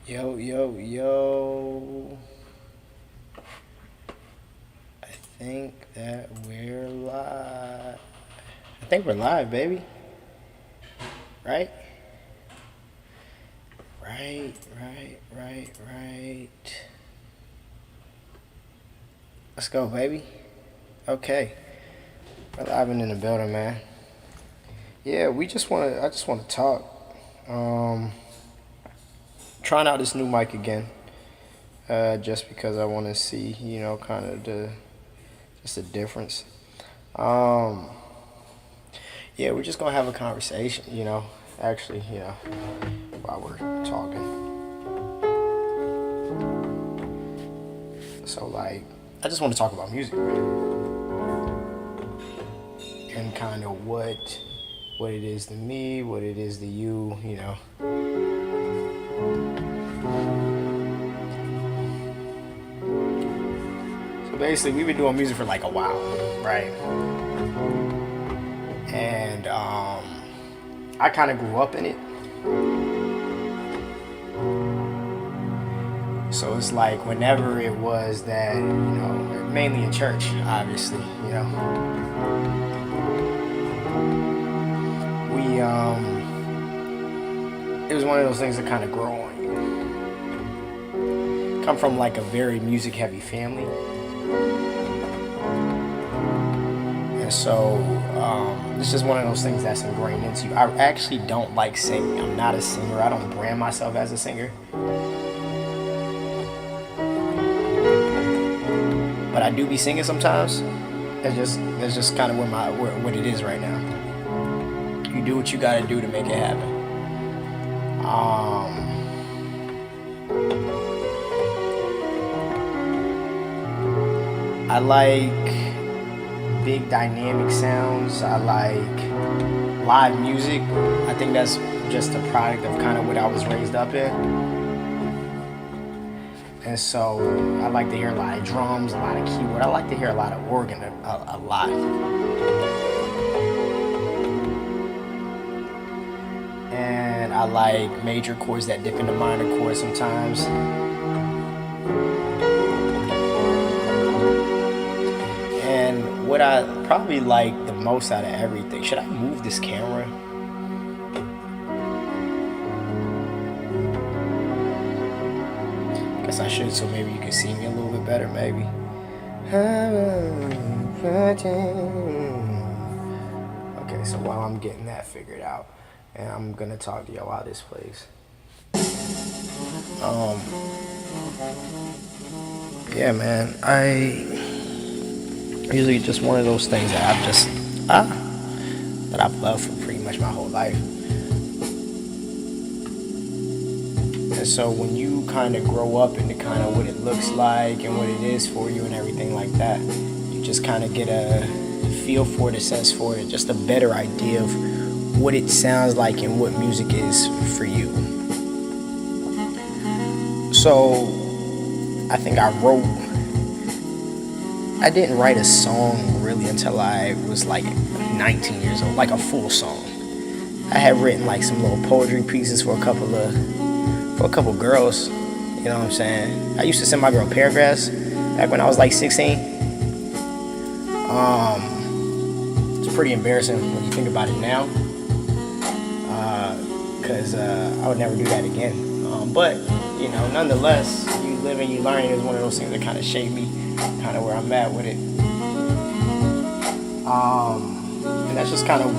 Yo, yo, yo. I think that we're live. I think we're live, baby. Right? Right. Let's go, baby. Okay. We're live and in the building, man. Yeah, I just wanna talk. Um Trying out this new mic again. Just because I wanna see, kind of the difference. Um Yeah, we're just gonna have a conversation, actually, while we're talking. So, like, I just want to talk about music and kind of what it is to me, what it is to you. So basically, we've been doing music for like a while, right? And I kind of grew up in it. So it's like whenever it was that, mainly in church, obviously, we, it was one of those things that kind of grow on you. Come from like a very music heavy family. And so it's just one of those things that's ingrained into you. I actually don't like singing. I'm not a singer. I don't brand myself as a singer. But I do be singing sometimes. That's just kind of what it is right now. You do what you gotta do to make it happen. I like big dynamic sounds. I like live music. I think that's just a product of kind of what I was raised up in. And so I like to hear a lot of drums, a lot of keyboard. I like to hear a lot of organ a lot. And I like major chords that dip into minor chords sometimes. And what I probably like the most out of everything, should I move this camera? Guess I should, so maybe you can see me a little bit better, maybe. Okay, so while I'm getting that figured out, and I'm gonna talk to y'all while this plays. Yeah, man, I usually just one of those things that that I've loved for pretty much my whole life. And so when you kind of grow up into kind of what it looks like and what it is for you and everything like that, you just kind of get a feel for it, a sense for it, just a better idea of what it sounds like and what music is for you. So I think I didn't write a song really until I was like 19 years old, like a full song. I had written like some little poetry pieces for a couple girls, you know what I'm saying? I used to send my girl paragraphs back when I was like 16. It's pretty embarrassing when you think about it now, because I would never do that again. But, nonetheless, you live and you learn. It was one of those things that kind of shaped me, kind of where I'm at with it. And that's just kind of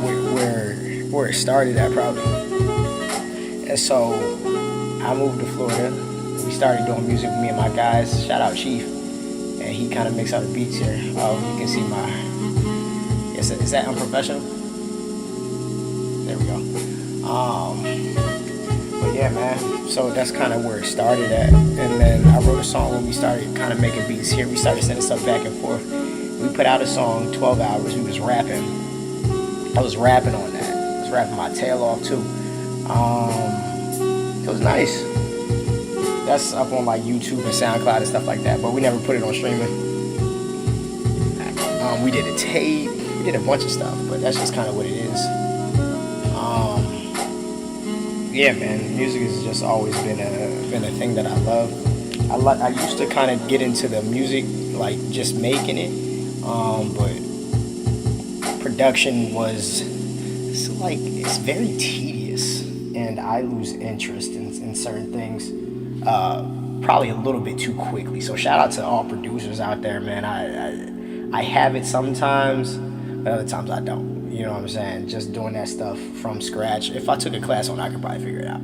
where it started at, probably. And so I moved to Florida. We started doing music with me and my guys. Shout out Chief. And he kind of makes all the beats here. You can see is that unprofessional? There we go. But yeah, man. So that's kind of where it started at. And then I wrote a song when we started kind of making beats here. We started sending stuff back and forth. We put out a song, 12 hours. We was rapping. I was rapping on that. I was rapping my tail off too. It was nice. That's up on like YouTube and SoundCloud and stuff like that, but we never put it on streaming. We did a tape, we did a bunch of stuff, but that's just kind of what it is. yeah, man, music has just always been a thing that I love. I used to kind of get into the music, like just making it, but production was it's very tedious, and I lose interest in certain things probably a little bit too quickly. So shout out to all producers out there, man. I have it sometimes, but other times I don't. You know what I'm saying? Just doing that stuff from scratch. If I took a class on it, I could probably figure it out.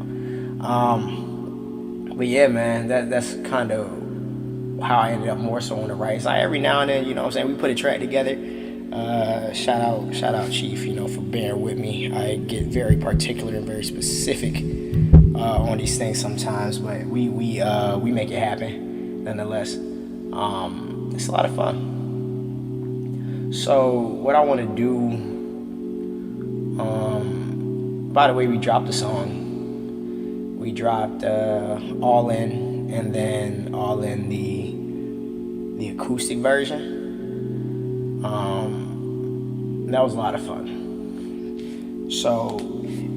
But yeah, man, that's kind of how I ended up more so on the right side. Every now and then, you know what I'm saying, we put a track together. Shout out Chief, you know, for bearing with me. I get very particular and very specific on these things sometimes, but we make it happen nonetheless. It's a lot of fun. So what I want to do, by the way, we dropped a song. We dropped All In, and then All In the acoustic version. That was a lot of fun. So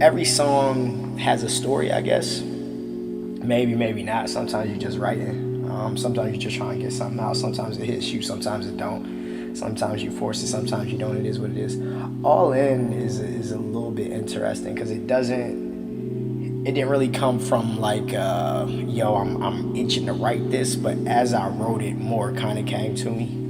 every song has a story, I guess. Maybe not. Sometimes you just write it. Sometimes you just try and get something out. Sometimes it hits you. Sometimes it don't. Sometimes you force it. Sometimes you don't. It is what it is. All In is a little bit interesting because it didn't really come from like yo, I'm itching to write this, but as I wrote it, more kind of came to me.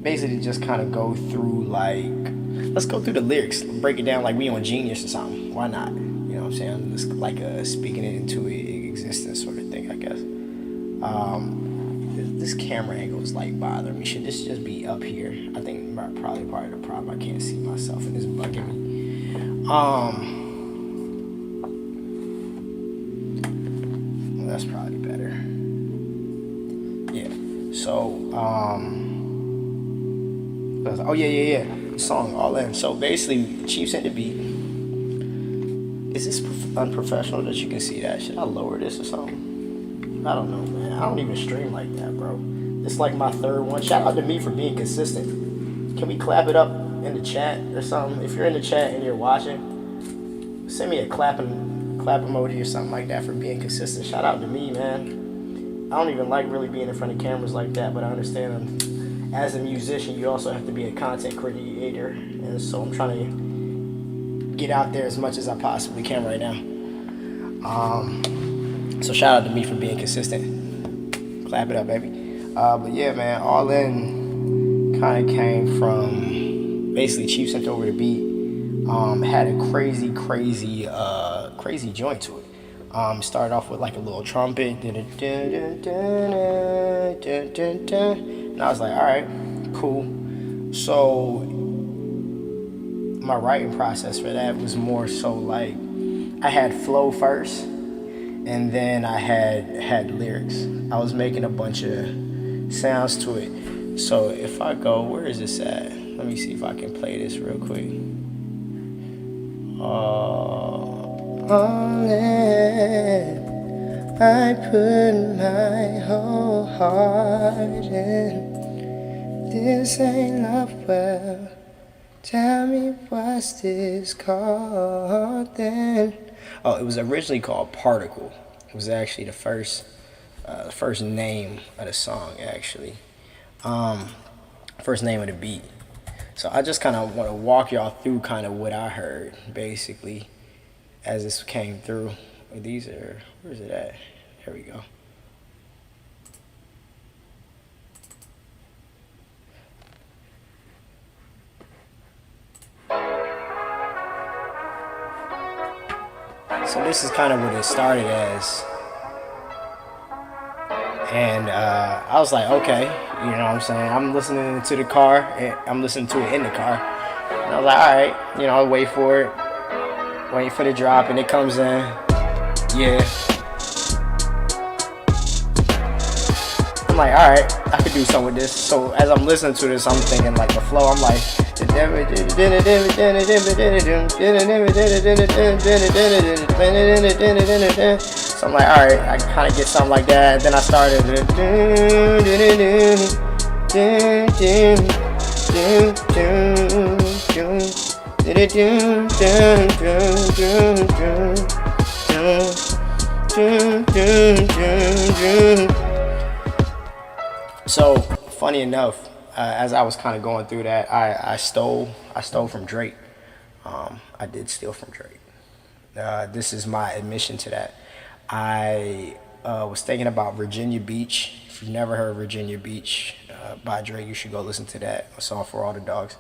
Basically just kind of go through let's go through the lyrics, break it down like we on Genius or something. Why not? You know what I'm saying? Just like speaking it into existence sort of thing, I guess. This camera angle is like bothering me. Should this just be up here? I think probably part of the problem. I can't see myself and it's bugging me. Well, that's probably better. Yeah. So oh yeah. Song All In. So basically, Chief's in the beat. Is this unprofessional that you can see that? Should I lower this or something? I don't know, man. I don't even stream like that, bro. It's like my third one. Shout out to me for being consistent. Can we clap it up in the chat or something? If you're in the chat and you're watching, send me a clap emoji or something like that for being consistent. Shout out to me, man. I don't even like really being in front of cameras like that, but I understand as a musician, you also have to be a content creator, and so I'm trying to get out there as much as I possibly can right now. So shout out to me for being consistent. Clap it up, baby. But yeah, man, All In kind of came from basically Chief sent over the beat. Had a crazy joint to it. Started off with like a little trumpet, and I was like, all right, cool. So my writing process for that was more so like I had flow first, and then I had lyrics. I was making a bunch of sounds to it. So if I go, where is this at? Let me see if I can play this real quick. All in, I put my whole heart in. This ain't love, well, tell me what's this called then? Oh, it was originally called Particle. It was actually the first name of the song, actually. First name of the beat. So I just kind of want to walk y'all through kind of what I heard, basically, as this came through. These are, where's it at? There we go. So this is kind of what it started as. And I was like, okay, you know what I'm saying? I'm listening to the car, and I'm listening to it in the car. And I was like, all right, you know, I'll wait for it. Wait for the drop, and it comes in. Yeah. I'm like, all right, I could do something with this. So as I'm listening to this, I'm thinking like the flow. I'm like, so I'm like, all right, I kind of get something like that. Then I started. So funny enough, as I was kind of going through that, I stole from Drake. I did steal from Drake. This is my admission to that. I was thinking about Virginia Beach. If you've never heard Virginia Beach by Drake, you should go listen to that. A song for all the dogs.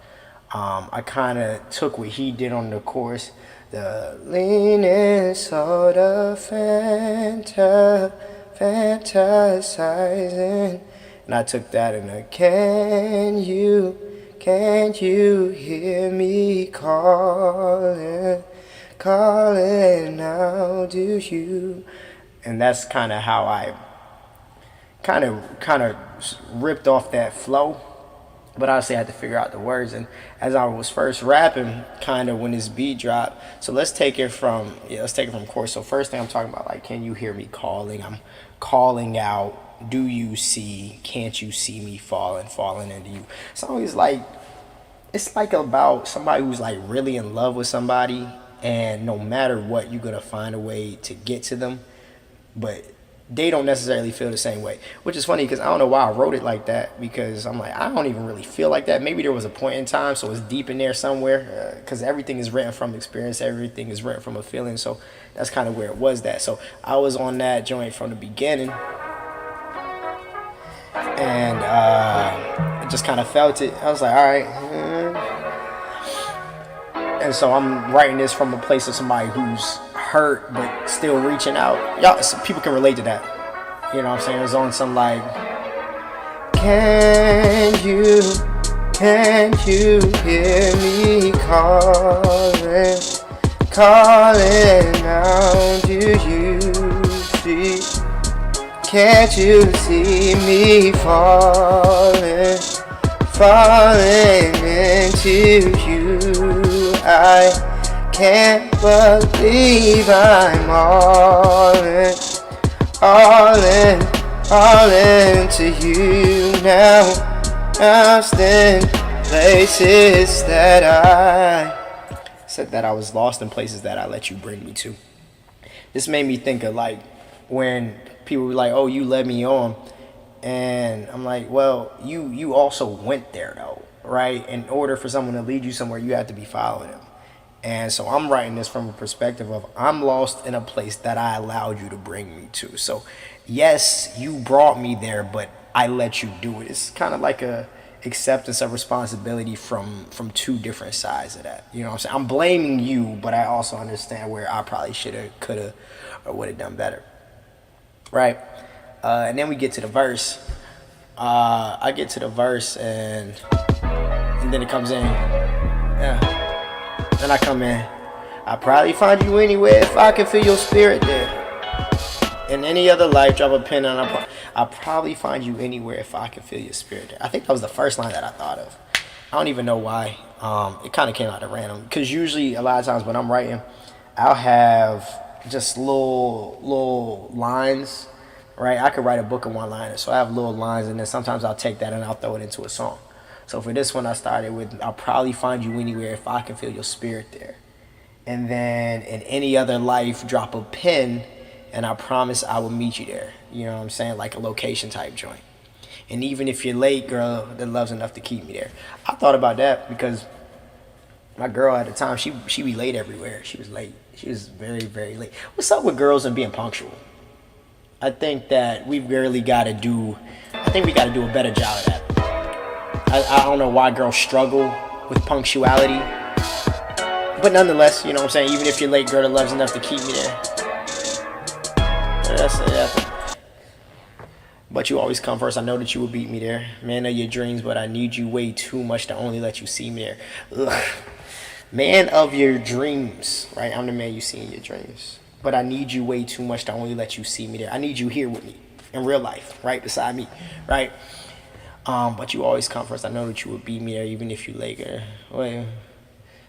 I kind of took what he did on the chorus, the leaning sort of fantasizing, and I took that and can't you hear me calling out to you? And that's kind of how I kind of ripped off that flow. But obviously I had to figure out the words, and as I was first rapping, kind of when this beat dropped. So let's take it from chorus. So first thing I'm talking about, like, can you hear me calling? I'm calling out. Do you see? Can't you see me falling into you? It's always like, it's like about somebody who's like really in love with somebody, and no matter what, you're gonna find a way to get to them, but they don't necessarily feel the same way, which is funny because I don't know why I wrote it like that, because I'm like, I don't even really feel like that. Maybe there was a point in time, so it's deep in there somewhere, because everything is written from experience, everything is written from a feeling, so that's kind of where it was that. So I was on that joint from the beginning, and I just kind of felt it. I was like, all right. And so I'm writing this from a place of somebody who's hurt but still reaching out. Y'all, some people can relate to that. You know what I'm saying? It was on some like, can't you hear me calling out to you? See, can't you see me falling into you? I can't believe I'm all into you now. Lost in places that I said that I was lost in places that I let you bring me to. This made me think of like when people were like, "Oh, you led me on," and I'm like, "Well, you also went there though." Right? In order for someone to lead you somewhere, you have to be following them. And so I'm writing this from a perspective of, I'm lost in a place that I allowed you to bring me to. So yes, you brought me there, but I let you do it. It's kind of like a acceptance of responsibility from two different sides of that. You know what I'm saying? I'm blaming you, but I also understand where I probably should have, could have, or would have done better. Right? And then we get to the verse. I get to the verse and then it comes in. Yeah. Then I come in. I probably find you anywhere if I can feel your spirit there. In any other life, drop a pin on. I'll probably find you anywhere if I can feel your spirit there. I think that was the first line that I thought of. I don't even know why. It kind of came out at random. Because usually, a lot of times when I'm writing, I'll have just little lines. Right? I could write a book of one-liners. So I have little lines, and then sometimes I'll take that and I'll throw it into a song. So for this one, I started with, I'll probably find you anywhere if I can feel your spirit there. And then in any other life, drop a pin, and I promise I will meet you there. You know what I'm saying? Like a location type joint. And even if you're late, girl, that loves enough to keep me there. I thought about that because my girl at the time, she be late everywhere. She was late. She was very, very late. What's up with girls and being punctual? I think that we really got to do, I think we got to do a better job of that. I don't know why girls struggle with punctuality, but nonetheless, you know what I'm saying, even if you're late, girl that loves enough to keep me there. That's it. But you always come first. I know that you will beat me there. Man of your dreams, but I need you way too much to only let you see me there. Ugh. Man of your dreams, right? I'm the man you see in your dreams. But I need you way too much to only let you see me there. I need you here with me in real life, right beside me, right? But you always come first. I know that you would beat me there even if you late, girl. Wait,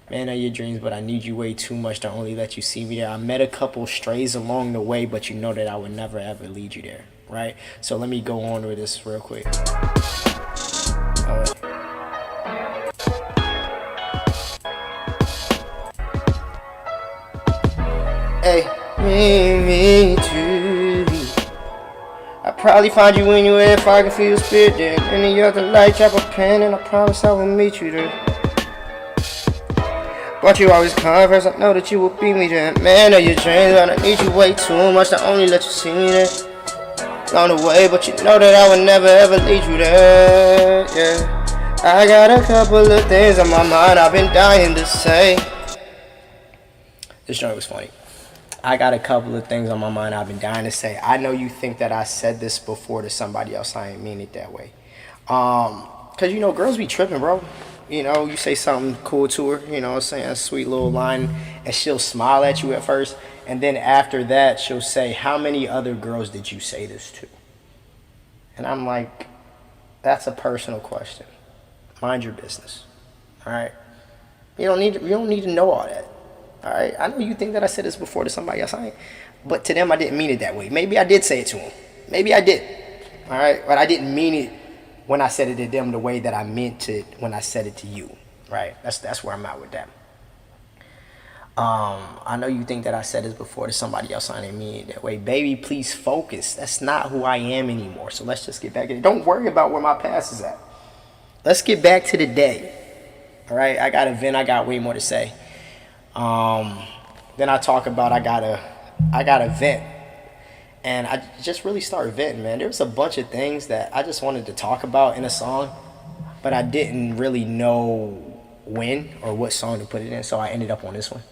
man of your dreams, but I need you way too much to only let you see me there. I met a couple strays along the way, but you know that I would never ever lead you there, right? So let me go on with this real quick. me to be. I probably find you anywhere if I can feel your spirit there. Any other light, drop a pen, and I promise I will meet you there. But you always come first, I know that you will be me there. Man of your dreams, I don't need you way too much to only let you see me there. On the way, but you know that I would never ever lead you there, yeah. I got a couple of things on my mind I've been dying to say. This joint was funny. I got a couple of things on my mind I've been dying to say. I know you think that I said this before to somebody else. I ain't mean it that way. Cause you know, girls be tripping, bro. You know, you say something cool to her, you know what I'm saying, a sweet little line, and she'll smile at you at first, and then after that, she'll say, how many other girls did you say this to? And I'm like, that's a personal question. Mind your business, all right? You don't need to know all that, all right? I know you think that I said this before to somebody else, but to them, I didn't mean it that way. Maybe I did say it to them. Maybe I did, all right? But I didn't mean it when I said it to them the way that I meant it when I said it to you, right? That's where I'm at with that. I know you think that I said this before to somebody else. I didn't mean it that way. Baby, please focus. That's not who I am anymore. So let's just get back to it. Don't worry about where my past is at. Let's get back to the day. All right? I got a vent. I got way more to say. Then I talk about I got a vent. And I just really started venting, man. There was a bunch of things that I just wanted to talk about in a song, but I didn't really know when or what song to put it in, so I ended up on this one.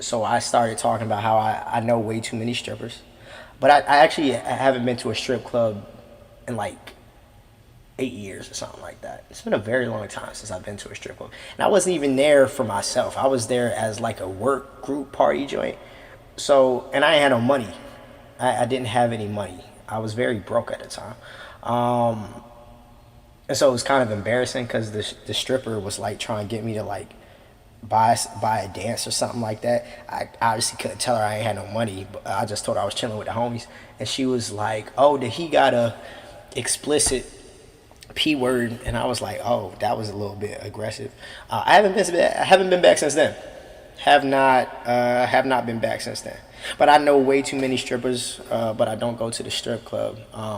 So I started talking about how I know way too many strippers, but I actually haven't been to a strip club in like 8 years or something like that. It's been a very long time since I've been to a strip club, and I wasn't even there for myself. I was there as like a work group party joint. So, and I ain't had no money. I didn't have any money. I was very broke at the time. And so it was kind of embarrassing because the stripper was like trying to get me to like buy a dance or something like that. I obviously couldn't tell her I ain't had no money, but I just told her I was chilling with the homies. And she was like, oh, did he got a explicit P word? And I was like, oh, that was a little bit aggressive. I haven't been back since then. Have not been back since then. But I know way too many strippers, but I don't go to the strip club.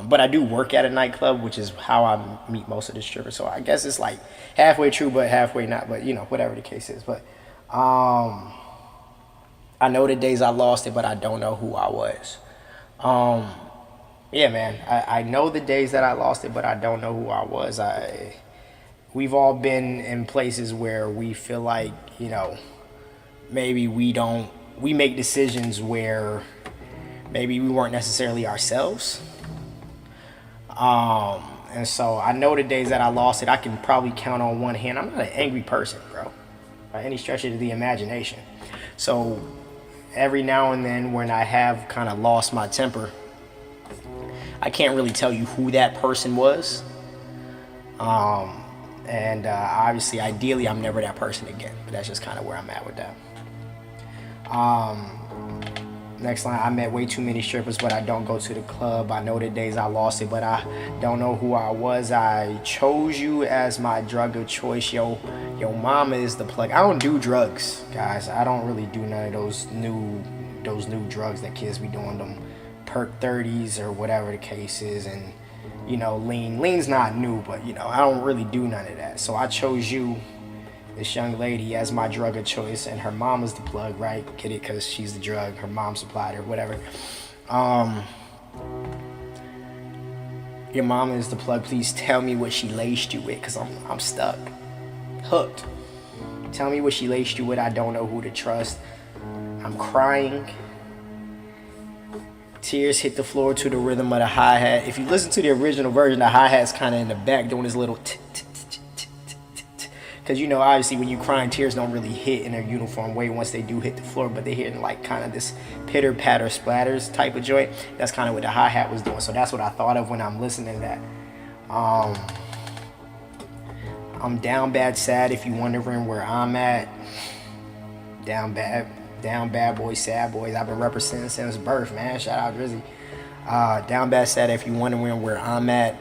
But I do work at a nightclub, which is how I meet most of the strippers. So I guess it's like halfway true, but halfway not. But, you know, whatever the case is. But I know the days I lost it, but I don't know who I was. Yeah, man. I know the days that I lost it, but I don't know who I was. We've all been in places where we feel like, you know, maybe we make decisions where maybe we weren't necessarily ourselves. And so I know the days that I lost it, I can probably count on one hand. I'm not an angry person, bro, by any stretch of the imagination. So every now and then when I have kind of lost my temper, I can't really tell you who that person was. And obviously, ideally, I'm never that person again. But that's just kind of where I'm at with that. Next line, I met way too many strippers, but I don't go to the club. I know the days I lost it, but I don't know who I was. I chose you as my drug of choice. Yo mama is the plug. I don't do drugs, guys. I don't really do none of those new drugs that kids be doing, them perk 30s or whatever the case is. And, you know, lean's not new, but, you know, I don't really do none of that. So I chose you, this young lady, as my drug of choice, and her mama's the plug, right? Get it? Because she's the drug. Her mom supplied her, whatever. Your mama is the plug. Please tell me what she laced you with, because I'm stuck. Hooked. Tell me what she laced you with. I don't know who to trust. I'm crying. Tears hit the floor to the rhythm of the hi-hat. If you listen to the original version, the hi-hat's kind of in the back doing this little because, you know, obviously when you crying, tears don't really hit in a uniform way once they do hit the floor, but they hit in like kind of this pitter-patter splatters type of joint. That's kind of what the hi-hat was doing. So that's what I thought of when I'm listening to that. I'm down bad sad if you're wondering where I'm at. Down bad boys, sad boys. I've been representing since birth, man. Shout out Drizzy. Down bad sad if you're wondering where I'm at.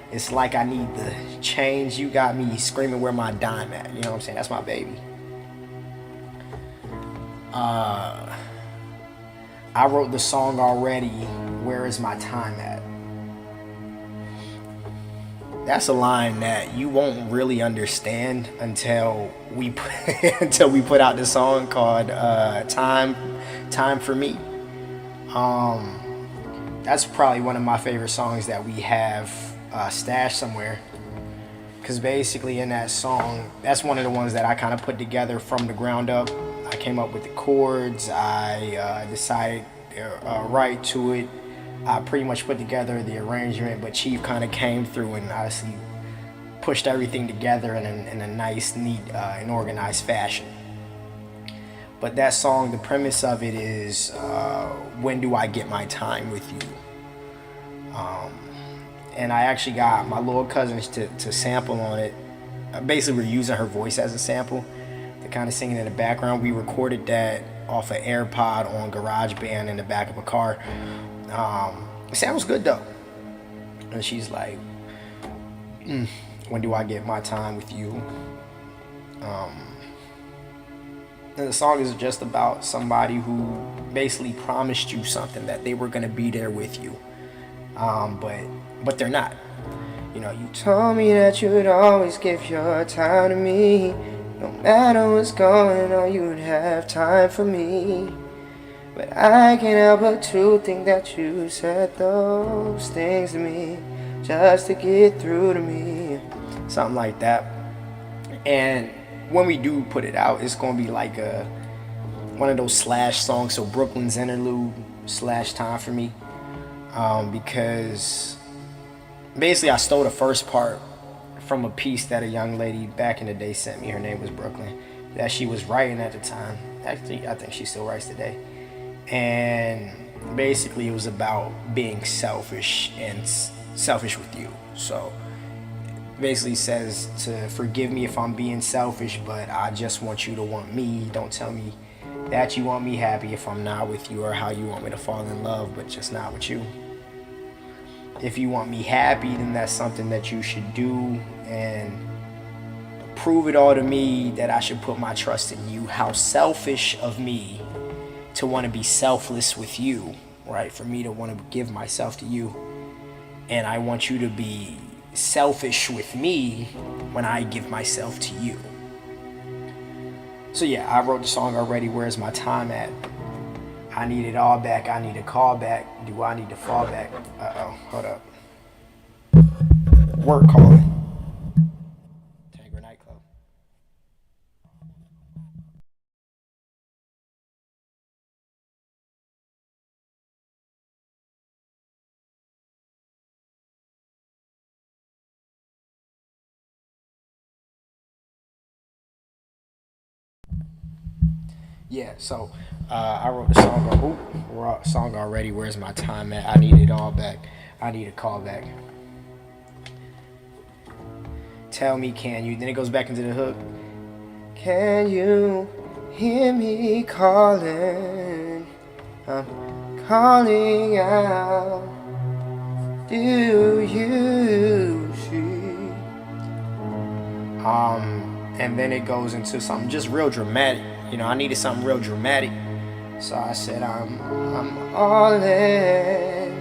It's like I need the change. You got me screaming where my dime at. You know what I'm saying? That's my baby. Uh, I wrote the song already. Where is my time at? That's a line that you won't really understand until we put, until we put out the song called "Time for Me." That's probably one of my favorite songs that we have stashed somewhere. Because basically, in that song, that's one of the ones that I kind of put together from the ground up. I came up with the chords. I decided to write to it. I pretty much put together the arrangement, but Chief kind of came through and obviously pushed everything together in a nice, neat, and organized fashion. But that song, the premise of it is, when do I get my time with you? And I actually got my little cousins to sample on it. Basically, we're using her voice as a sample to kind of sing it in the background. We recorded that off an AirPod on GarageBand in the back of a car. It sounds good though. And she's like, when do I get my time with you? And the song is just about somebody who basically promised you something, that they were gonna be there with you, but they're not. You know, you told me that you would always give your time to me. No matter what's going on, you would have time for me. But I can't help but to think that you said those things to me just to get through to me. Something like that. And when we do put it out, it's gonna be like one of those slash songs. So Brooklyn's Interlude / Time for Me. Because basically I stole the first part from a piece that a young lady back in the day sent me. Her name was Brooklyn, that she was writing at the time. Actually, I think she still writes today. And basically it was about being selfish and selfish with you. So basically says to forgive me if I'm being selfish, but I just want you to want me. Don't tell me that you want me happy if I'm not with you, or how you want me to fall in love but just not with you. If you want me happy, then that's something that you should do, and prove it all to me that I should put my trust in you. How selfish of me to want to be selfless with you, right? For me to want to give myself to you, and I want you to be selfish with me when I give myself to you. So yeah, I wrote the song already. Where's my time at? I need it all back. I need a call back. Do I need to fall back? Hold up. Work calling. Tango nightclub. Yeah, so I wrote the song already. Where's my time at? I need it all back. I need a call back. Tell me, can you? Then it goes back into the hook. Can you hear me calling? I'm calling out. Do you see? And then it goes into something just real dramatic. You know, I needed something real dramatic, so I said I'm all in.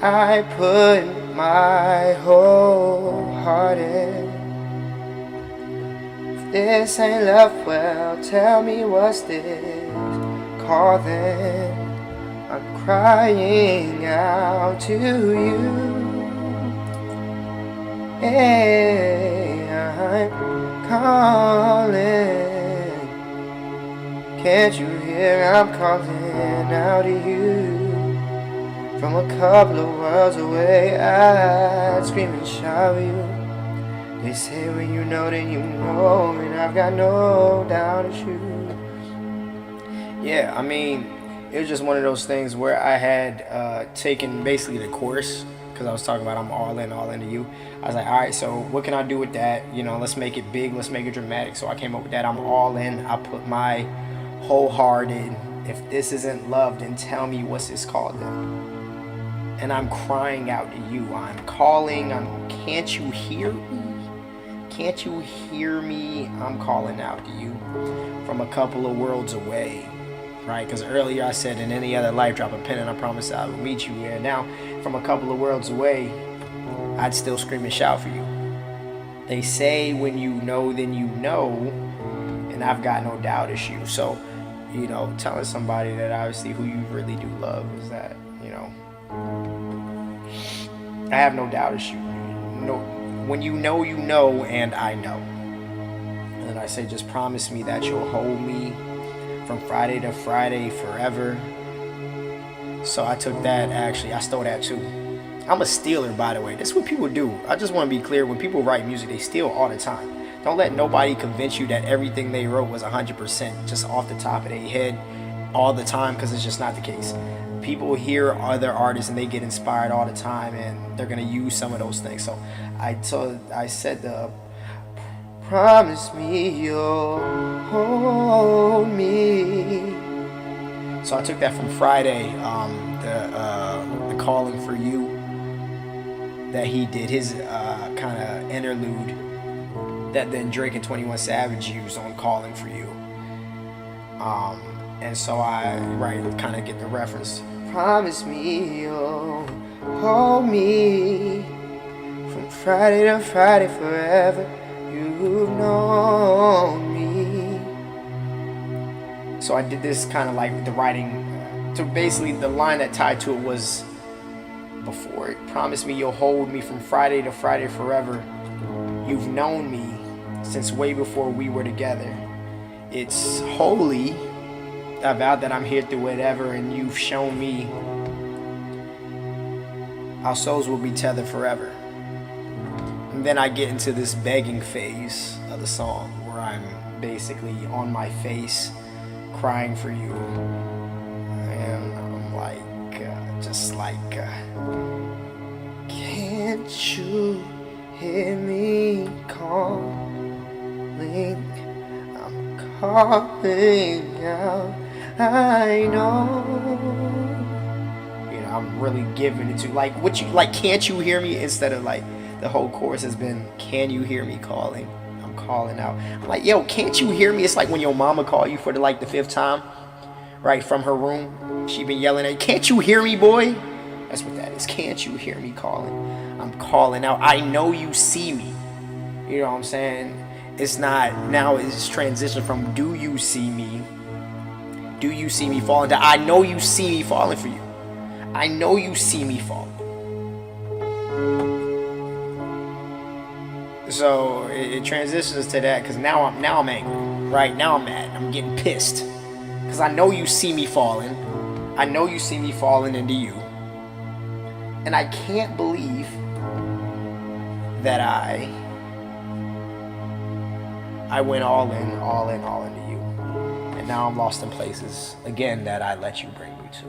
I put my whole heart in. If this ain't love, well, tell me what's this? Call then. I'm crying out to you. Hey, I'm calling. Can't you hear I'm calling out to you? From a couple of worlds away, I'd scream and shout at you. They say when you know, then you know, and I've got no doubt it's you. Yeah, I mean, it was just one of those things where I had taken basically the chorus, because I was talking about I'm all into you. I was like, all right, so what can I do with that? You know, let's make it big, let's make it dramatic. So I came up with that, I'm all in. I put my wholehearted. If this isn't love, then tell me what's this called then? And I'm crying out to you. I'm calling. Can't you hear me? can't you hear me? I'm calling out to you from a couple of worlds away. Right? Because earlier I said, in any other life, drop a pen and I promise I will meet you here. Now, from a couple of worlds away, I'd still scream and shout for you. They say when you know, then you know, and I've got no doubt it's you. So, telling somebody that obviously who you really do love is that, I have no doubt it's you. When you know, and I know. And I say, just promise me that you'll hold me from Friday to Friday forever. So I took that, actually, I stole that too. I'm a stealer, by the way. That's what people do. I just want to be clear. When people write music, they steal all the time. Don't let nobody convince you that everything they wrote was 100% just off the top of their head all the time, because it's just not the case. People hear other artists and they get inspired all the time, and they're going to use some of those things. So I said, promise me you'll hold me. So I took that from Friday, the Calling for You that he did, his kind of interlude that then Drake and 21 Savage used on Calling for You. And so I kind of get the reference. Promise me you'll hold me from Friday to Friday forever. You've known me. So I did this kind of like the writing. So basically the line that tied to it was before it. Promise me you'll hold me from Friday to Friday forever. You've known me since way before we were together. It's holy. I vowed that I'm here through whatever, and you've shown me our souls will be tethered forever. And then I get into this begging phase of the song where I'm basically on my face crying for you. And I'm like, can't you hear me calling? I'm calling out. I know. I'm really giving it to can't you hear me, instead of like the whole chorus has been, can you hear me calling? I'm calling out. I'm like, yo, can't you hear me? It's like when your mama call you for the 5th time, right, from her room. She been yelling at you, can't you hear me, boy? That's what that is. Can't you hear me calling? I'm calling out. I know you see me. You know what I'm saying? It's not, now it's transition from do you see me? Do you see me falling down? I know you see me falling for you. I know you see me falling. So it transitions to that, because now I'm angry, right? Now I'm mad. I'm getting pissed, because I know you see me falling. I know you see me falling into you, and I can't believe that I went all into you, and now I'm lost in places again that I let you bring me to.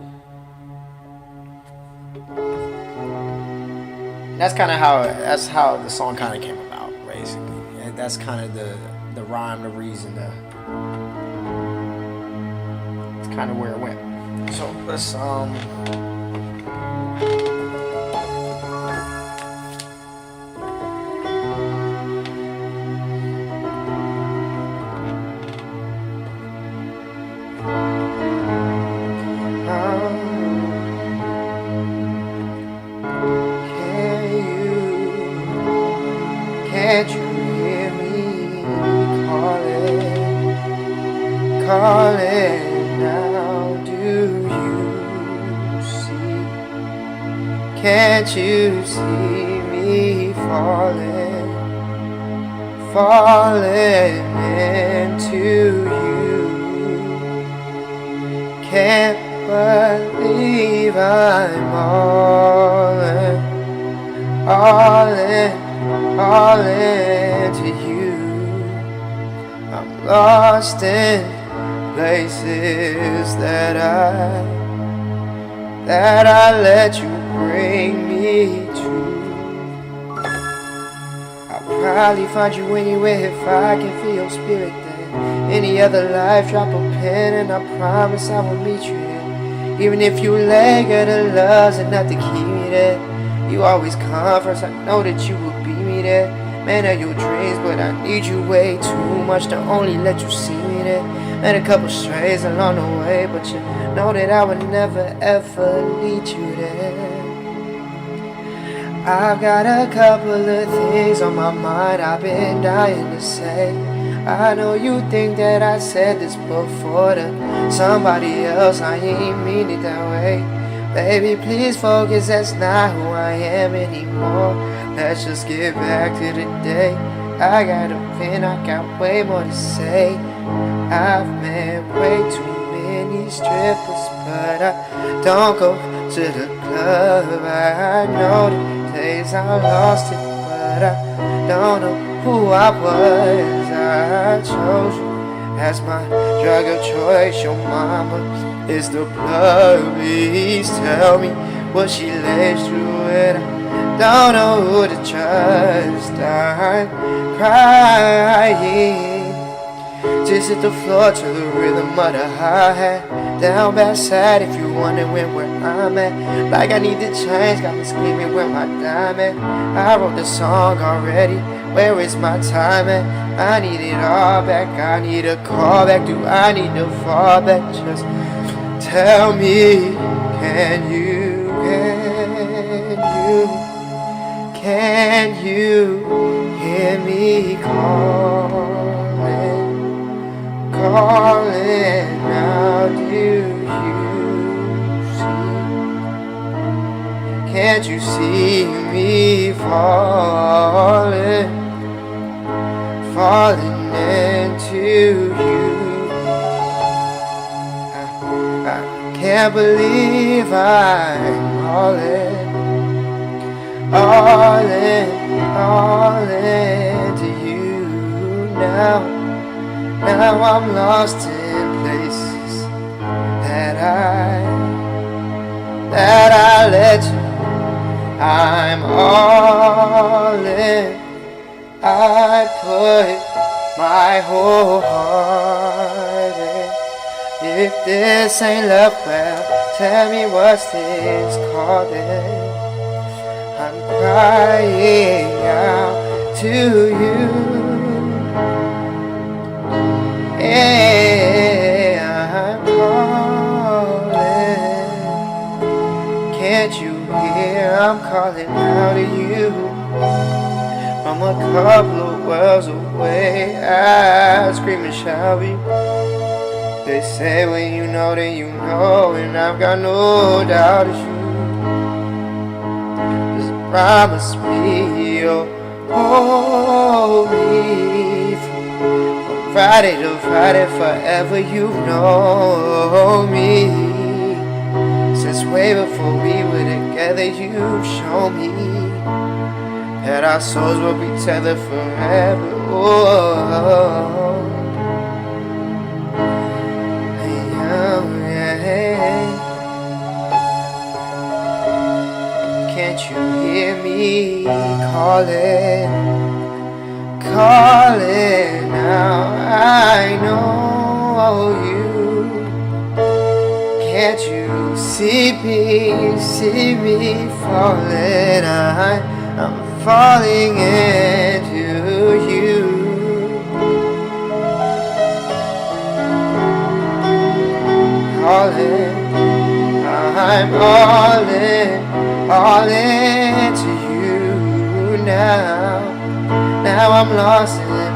That's how the song kind of came about, basically. And that's kind of the rhyme, the reason, it's kind of where it went. So let's can't you hear me calling now? Do you see? Can't you see me falling into you? Can't believe I'm all into you. I'm lost in places that I let you bring me to. I'll probably find you anywhere if I can feel your spirit there. Any other life, drop a pen and I promise I will meet you there. Even if you let go the loves enough to keep me there, you always come first. I know that you will be me there. Man of your dreams, but I need you way too much to only let you see me there. Met a couple strays along the way, but you know that I would never ever lead you there. I've got a couple of things on my mind I've been dying to say. I know you think that I said this before to somebody else, I ain't mean it that way. Baby, please focus, that's not who I am anymore. Let's just get back to the day. I got a pen, I got way more to say. I've met way too many strippers, but I don't go to the club. I know the days I lost it, but I don't know who I was. I chose you as my drug of choice. Your mama is the blood. Please tell me what she lives through it. I don't know who to trust. I'm crying. Just hit the floor to the rhythm of the hi-hat. Down bad sad if you wondering where I'm at. Like I need to change, got me screaming where my time at. I wrote the song already, where is my time at? I need it all back, I need a call back. Do I need to fall back? Just tell me, can you hear me calling out, do you see? Can't you see me falling into you? I can't believe I'm all into you now. Now I'm lost in places that I let you. I'm all in. I put my whole heart in. If this ain't love, well, tell me what's this called then? I'm crying out to you. Yeah, I'm calling. Can't you hear I'm calling out to you? From a couple of worlds away, I scream and shout you. They say when you know, then you know, and I've got no doubt it's you. Just promise me you'll hold me from Friday to Friday forever. You know me. Since way before we were together, you've shown me that our souls will be tethered forever. Oh, yeah. Can't you hear me calling now? I know you. Can't you see me falling? I'm falling into you. I'm all into you now. Now I'm lost in the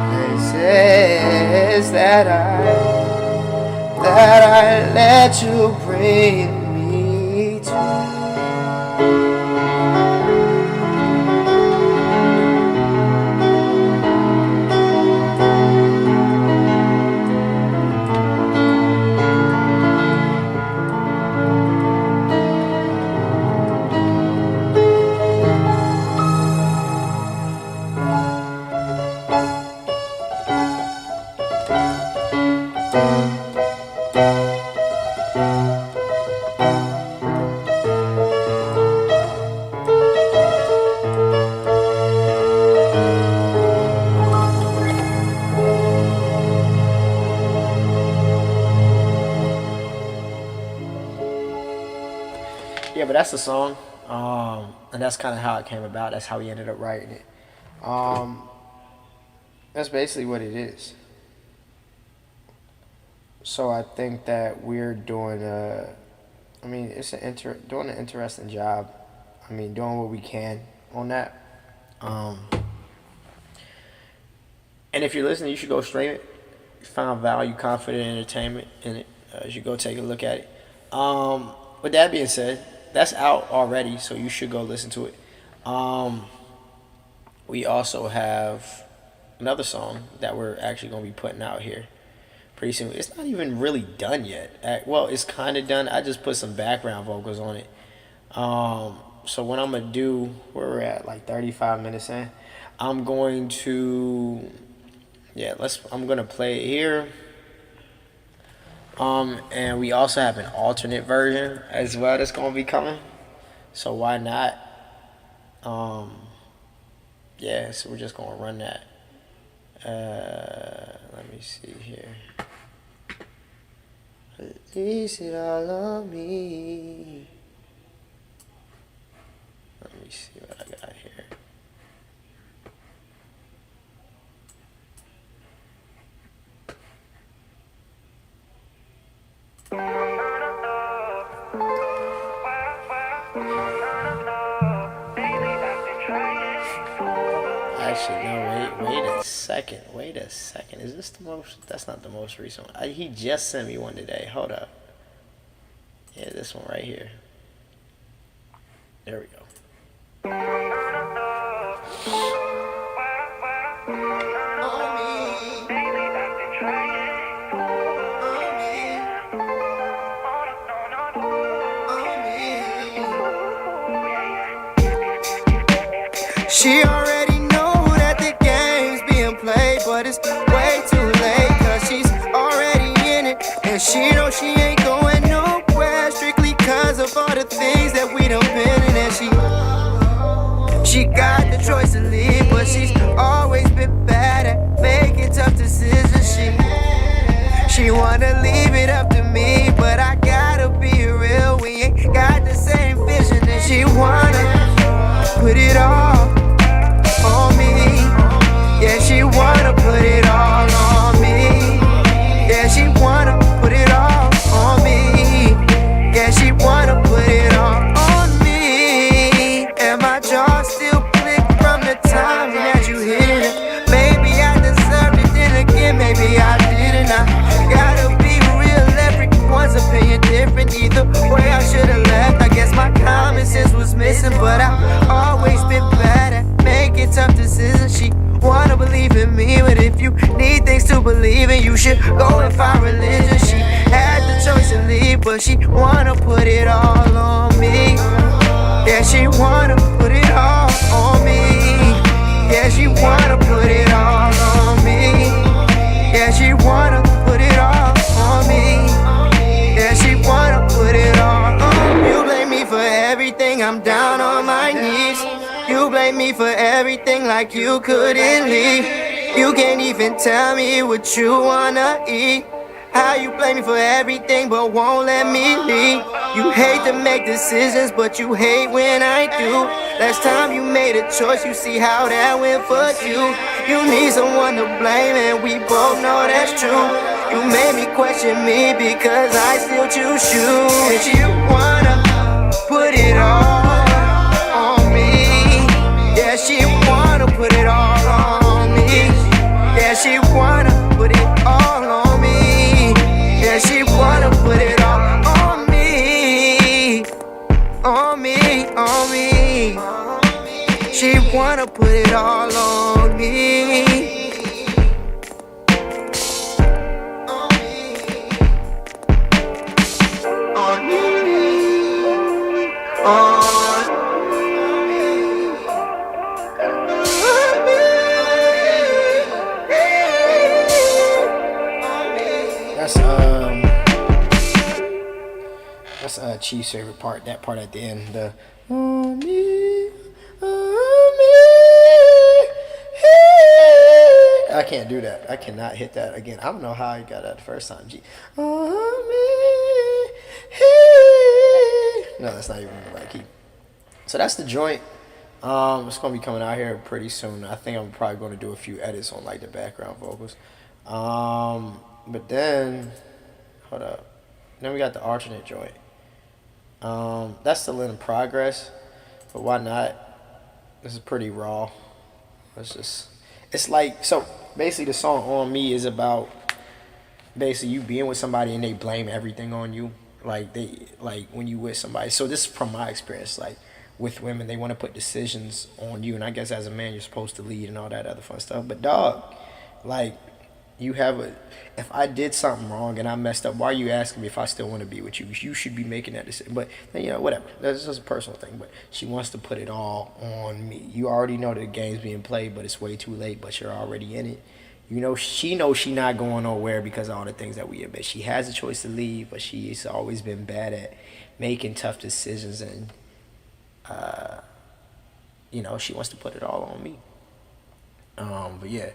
places that I let you bring me to. Yeah, but that's the song, and that's kind of how it came about. That's how we ended up writing it. That's basically what it is. So I think that we're doing it's doing an interesting job. I mean, doing what we can on that. And if you're listening, you should go stream it. Find value, confident entertainment in it. You should go take a look at it. With that being said, that's out already, so you should go listen to it. We also have another song that we're actually going to be putting out here pretty soon. It's not even really done yet. Well, it's kind of done. I just put some background vocals on it. So what I'm going to do, where we're at, like 35 minutes in, I'm going to, I'm going to play it here. And we also have an alternate version as well that's going to be coming. So why not? So we're just going to run that. Let me see here. Release it all on me. Let me see what I got here. Actually, no, wait a second. Is this the most? That's not the most recent one. He just sent me one today. Hold up. Yeah, this one right here. There we go. She already know that the game's being played, but it's way too late, cause she's already in it. And she know she ain't going nowhere, strictly cause of all the things that we done been in. And she got the choice to leave, but she's always been bad at making tough decisions. She wanna leave it up to me, but I gotta be real, we ain't got the same vision. And she wanna put it all on me. Yeah, she wanna put it all on me. Yeah, she wanna put it all on me. Yeah, she wanna put it all on me. And my jaw still click from the time that you hit it. Maybe I deserved it, then again, maybe I didn't. I gotta be real, everyone's opinion different. Either way, I should've left. I guess my common sense was missing, but I've always been bad at making tough decisions. She wanna believe in me, but if you need things to believe in, you should go and find religion. She had the choice to leave, but she wanna put it all on me. Yeah, she wanna put it all on me. Yeah, she wanna put it all on me. Yeah, she wanna put it all on me. Yeah, she wanna put it all on me. You blame me for everything, I'm down on my knees. You blame me for everything like you couldn't leave. You can't even tell me what you wanna eat. How you blame me for everything but won't let me leave. You hate to make decisions but you hate when I do. Last time you made a choice, you see how that went for you. You need someone to blame and we both know that's true. You made me question me because I still choose you. And you wanna put it all on me. Yeah, she wanna put it all on me. Yeah, she wanna put it all on me. Yeah, she wanna put it all on me. On me, on me. She wanna put it all on me. On me. On That's Chief's favorite part. That part at the end, the on me, on me. Hey. I can't do that. I cannot hit that again. I don't know how I got that the first time. G. On me, hey. No, that's not even the right key. So that's the joint. It's gonna be coming out here pretty soon. I think I'm probably gonna do a few edits on like the background vocals. But then, hold up. Then we got the alternate joint. That's still in progress, but why not? This is pretty raw. It's just, it's like, so basically the song On Me is about basically you being with somebody and they blame everything on you. Like like when you with somebody. So this is from my experience, like with women, they want to put decisions on you, and I guess as a man you're supposed to lead and all that other fun stuff. But dog, like you have a, if I did something wrong and I messed up, why are you asking me if I still want to be with you? You should be making that decision. But you know, whatever. That's just a personal thing. But she wants to put it all on me. You already know the game's being played, but it's way too late. But you're already in it. You know, she knows she not going nowhere because of all the things that we admit. She has a choice to leave, but she's always been bad at making tough decisions, and you know, she wants to put it all on me. But yeah,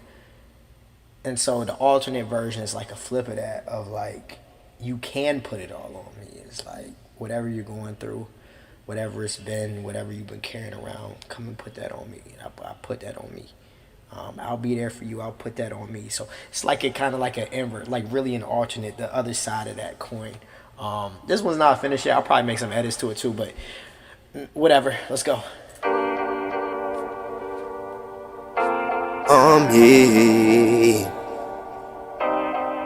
and so the alternate version is like a flip of that, of like you can put it all on me. It's like whatever you're going through, whatever it's been, whatever you've been carrying around, come and put that on me. I put that on me. I'll be there for you. I'll put that on me. So it's like it kind of like an invert, like really an alternate, the other side of that coin. This one's not finished yet. I'll probably make some edits to it too, but whatever. Let's go. On me,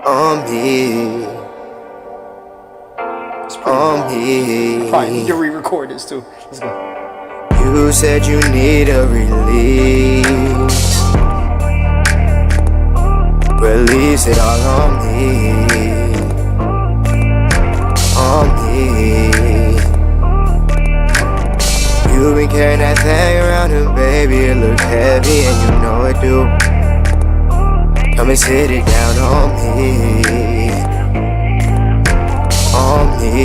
on me, on me. Probably need to re-record this too. Let's go. You said you need a release. Release it all on me. On me. You been carrying that thing around and baby, it look heavy and you know it do. Come and sit it down on me. On me.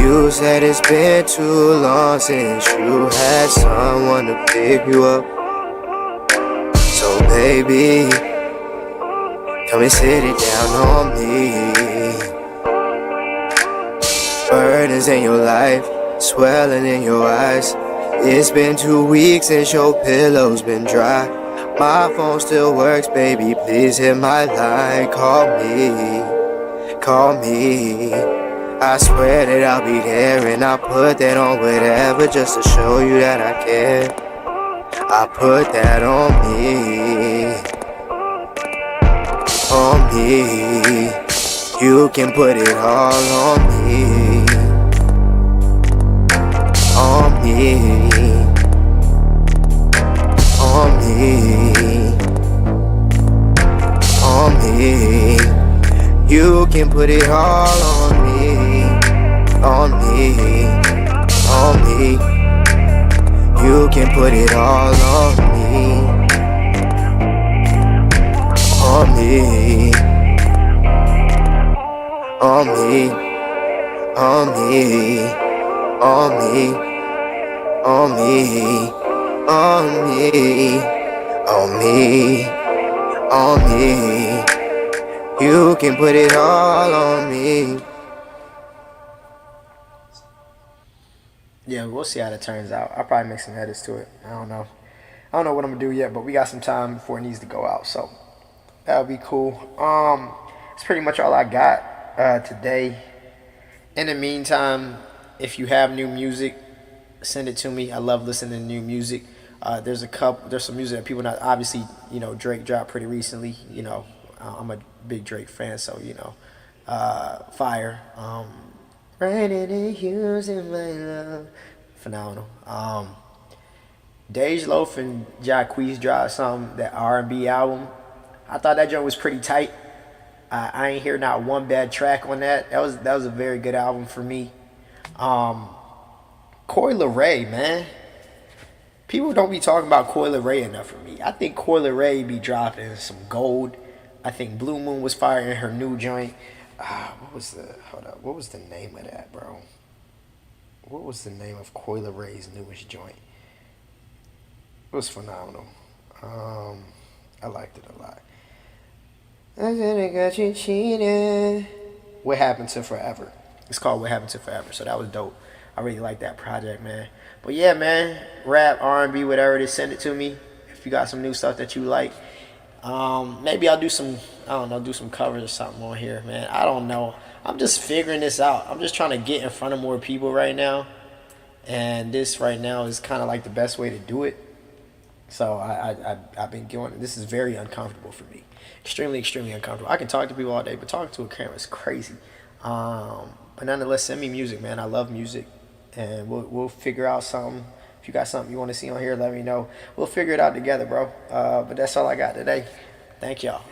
You said it's been too long since you had someone to pick you up. So baby, come and sit it down on me. Burdens in your life, swelling in your eyes. It's been 2 weeks since your pillow's been dry. My phone still works, baby, please hit my line. Call me, call me. I swear that I'll be there and I'll put that on whatever just to show you that I care. I put that on me. On me. You can put it all on me. On me. On me. On me. You can put it all on me. On me. On me. You can put it all on me. On me. On me. On me. On me. On me. On me. On me. On me. You can put it all on me. Yeah, we'll see how that turns out. I'll probably make some edits to it. I don't know. I don't know what I'm gonna do yet, but we got some time before it needs to go out, so that'll be cool. That's pretty much all I got today. In the meantime, if you have new music, send it to me. I love listening to new music. There's some music that people not, obviously, you know, Drake dropped pretty recently. You know, I'm a big Drake fan, so you know, fire. Raining and using my love, phenomenal. Dej Loaf and Jacquees dropped something, that R&B album. I thought that joint was pretty tight. I ain't hear not one bad track on that. That was a very good album for me. Coi Leray, man. People don't be talking about Coi Leray enough for me. I think Coi Leray be dropping some gold. I think Blue Moon was firing her new joint. What was the name of that, bro? What was the name of Coi Leray's newest joint? It was phenomenal. I liked it a lot. I said I got you cheating. What Happened to Forever? It's called What Happened to Forever. So that was dope. I really like that project, man. But yeah, man, rap, R&B, whatever it is, send it to me. If you got some new stuff that you like, maybe I'll do some, I don't know, do some covers or something on here, man. I don't know. I'm just figuring this out. I'm just trying to get in front of more people right now, and this right now is kind of like the best way to do it. So I've been going. This is very uncomfortable for me. Extremely uncomfortable. I can talk to people all day, but talking to a camera is crazy. But nonetheless, send me music, man. I love music, and we'll figure out something. If you got something you want to see on here, let me know. We'll figure it out together, bro. But that's all I got today. Thank y'all.